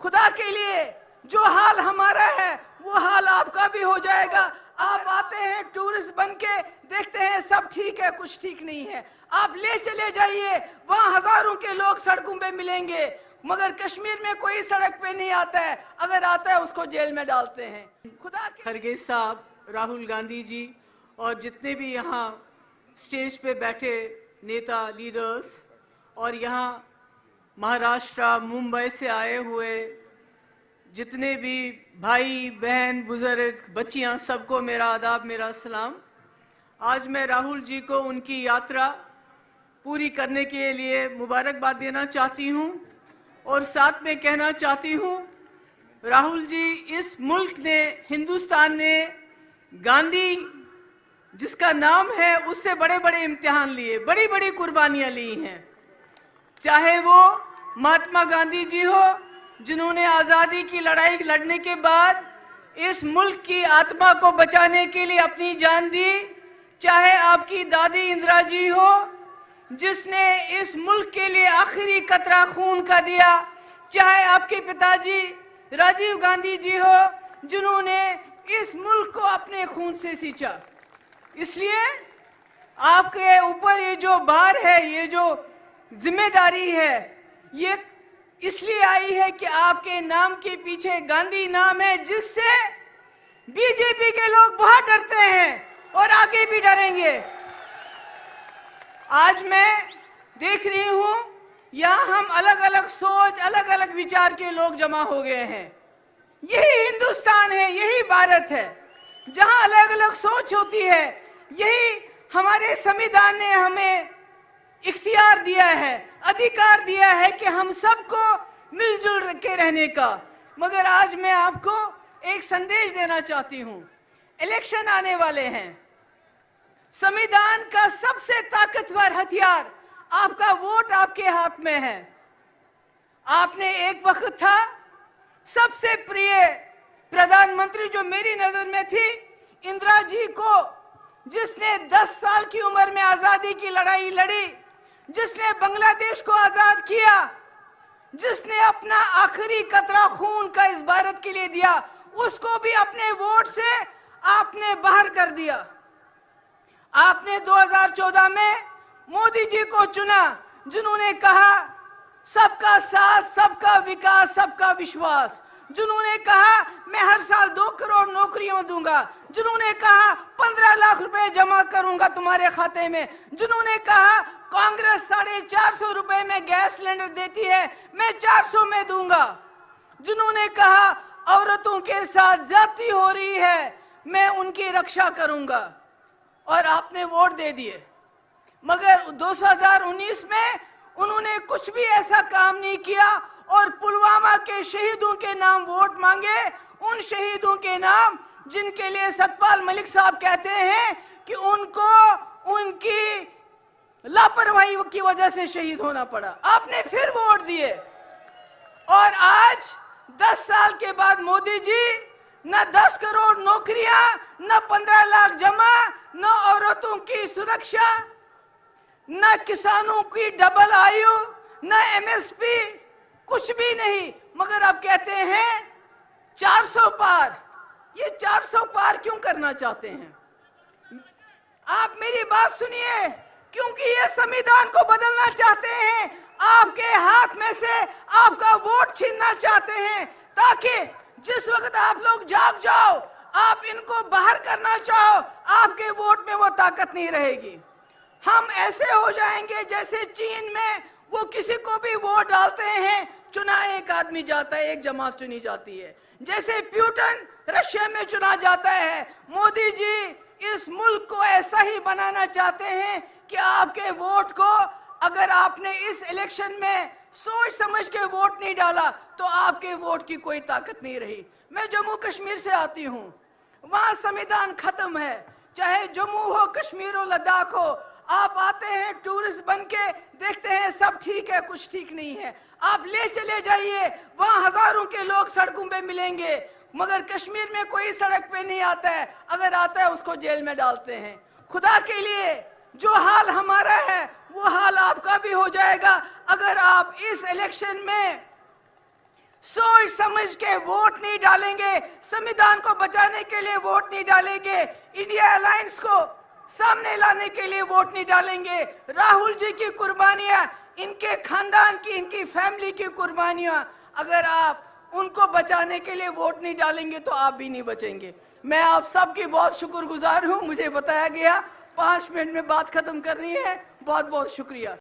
खुदा के लिए जो हाल हमारा है वो हाल आपका भी हो जाएगा। आप आते हैं टूरिस्ट बन के, देखते हैं सब ठीक है, कुछ ठीक नहीं है। आप ले चले जाइए, वहां हजारों के लोग सड़कों पे मिलेंगे, मगर कश्मीर में कोई सड़क पे नहीं आता है। अगर आता है उसको जेल में डालते हैं। खुदा के खरगे साहब, राहुल गांधी जी और जितने भी यहाँ स्टेज पे बैठे नेता लीडर्स और यहाँ महाराष्ट्र मुंबई से आए हुए जितने भी भाई बहन बुजुर्ग बच्चियाँ, सबको मेरा आदाब, मेरा सलाम। आज मैं राहुल जी को उनकी यात्रा पूरी करने के लिए मुबारकबाद देना चाहती हूँ और साथ में कहना चाहती हूँ, राहुल जी, इस मुल्क ने, हिंदुस्तान ने गांधी जिसका नाम है उससे बड़े बड़े इम्तिहान लिए, बड़ी बड़ी कुर्बानियाँ ली हैं। चाहे वो महात्मा गांधी जी हो जिन्होंने आज़ादी की लड़ाई लड़ने के बाद इस मुल्क की आत्मा को बचाने के लिए अपनी जान दी, चाहे आपकी दादी इंदिरा जी हो जिसने इस मुल्क के लिए आखिरी कतरा खून का दिया, चाहे आपके पिताजी राजीव गांधी जी हो जिन्होंने इस मुल्क को अपने खून से सींचा। इसलिए आपके ऊपर ये जो भार है, ये जो जिम्मेदारी है, ये इसलिए आई है कि आपके नाम के पीछे गांधी नाम है, जिससे बीजेपी के लोग बहुत डरते हैं और आगे भी डरेंगे। आज मैं देख रही हूं यहाँ हम अलग अलग सोच, अलग अलग विचार के लोग जमा हो गए हैं। यही हिंदुस्तान है, यही भारत है जहां अलग अलग सोच होती है। यही हमारे संविधान ने हमें इख्तियार दिया है, अधिकार दिया है कि हम सबको मिलजुल के रहने का। मगर आज मैं आपको एक संदेश देना चाहती हूं। इलेक्शन आने वाले हैं, संविधान का सबसे ताकतवर हथियार आपका वोट आपके हाथ में है। आपने एक वक्त था सबसे प्रिय प्रधानमंत्री जो मेरी नजर में थी, इंदिरा जी को, जिसने 10 साल की उम्र में आजादी की लड़ाई लड़ी, जिसने बांग्लादेश को आजाद किया, जिसने अपना आखिरी कतरा खून का इस भारत के लिए दिया, उसको भी अपने वोट से आपने बाहर कर दिया। आपने 2014 में मोदी जी को चुना जिन्होंने कहा सबका साथ, सबका विकास, सबका विश्वास, जिन्होंने कहा मैं हर साल 2 करोड़ नौकरियां दूंगा, जिन्होंने कहा 15 लाख रुपए जमा करूंगा तुम्हारे खाते में, जिन्होंने कहा कांग्रेस 450 रुपए में गैस सिलेंडर देती है, मैं 400 में दूंगा, जिन्होंने कहा औरतों के साथ ज्यादती हो रही है, मैं उनकी रक्षा करूंगा, और आपने वोट दे दिए। मगर 2019 में उन्होंने कुछ भी ऐसा काम नहीं किया और पुलवामा के शहीदों के नाम वोट मांगे, उन शहीदों के नाम जिनके लिए सतपाल मलिक साहब कहते हैं कि उनको उनकी लापरवाही की वजह से शहीद होना पड़ा। आपने फिर वोट दिए और आज 10 साल के बाद मोदी जी न 10 करोड़ नौकरियां, न 15 लाख जमा, न औरतों की सुरक्षा, न किसानों की डबल आयु, न एमएसपी, कुछ भी नहीं। मगर आप कहते हैं 400 पार। ये 400 पार क्यों करना चाहते हैं? आप मेरी बात सुनिए, क्योंकि ये संविधान को बदलना चाहते हैं, आपके हाथ में से आपका वोट छीनना चाहते हैं, ताकि जिस वक्त आप लोग जाग जाओ, आप इनको बाहर करना चाहो, आपके वोट में वो ताकत नहीं रहेगी। हम ऐसे हो जाएंगे जैसे चीन में वो किसी को भी वोट डालते हैं, चुना एक आदमी जाता है, एक जमात चुनी जाती है। जैसे प्यूटन रशिया में चुना जाता है, मोदी जी इस मुल्क को ऐसा ही बनाना चाहते हैं कि आपके वोट को, अगर आपने इस इलेक्शन में सोच समझ के वोट नहीं डाला तो आपके वोट की कोई ताकत नहीं रही। मैं जम्मू कश्मीर से आती हूँ, वहां संविधान खत्म है, चाहे जम्मू हो, कश्मीर हो, लद्दाख हो। आप आते हैं टूरिस्ट बन के, देखते हैं सब ठीक है, कुछ ठीक नहीं है। आप ले चले जाइए, वहां हजारों के लोग सड़कों पे मिलेंगे, मगर कश्मीर में कोई सड़क पे नहीं आता है। अगर आता है उसको जेल में डालते हैं। खुदा के लिए जो हाल हमारा है वो हाल आपका भी हो जाएगा अगर आप इस इलेक्शन में सोच समझ के वोट नहीं डालेंगे, संविधान को बचाने के लिए वोट नहीं डालेंगे, इंडिया अलायंस को सामने लाने के लिए वोट नहीं डालेंगे, राहुल जी की कुर्बानियां, इनके खानदान की, इनकी फैमिली की कुर्बानियां, अगर आप उनको बचाने के लिए वोट नहीं डालेंगे तो आप भी नहीं बचेंगे। मैं आप सबकी बहुत शुक्रगुजार हूं। मुझे बताया गया 5 मिनट में बात खत्म करनी है। बहुत बहुत शुक्रिया।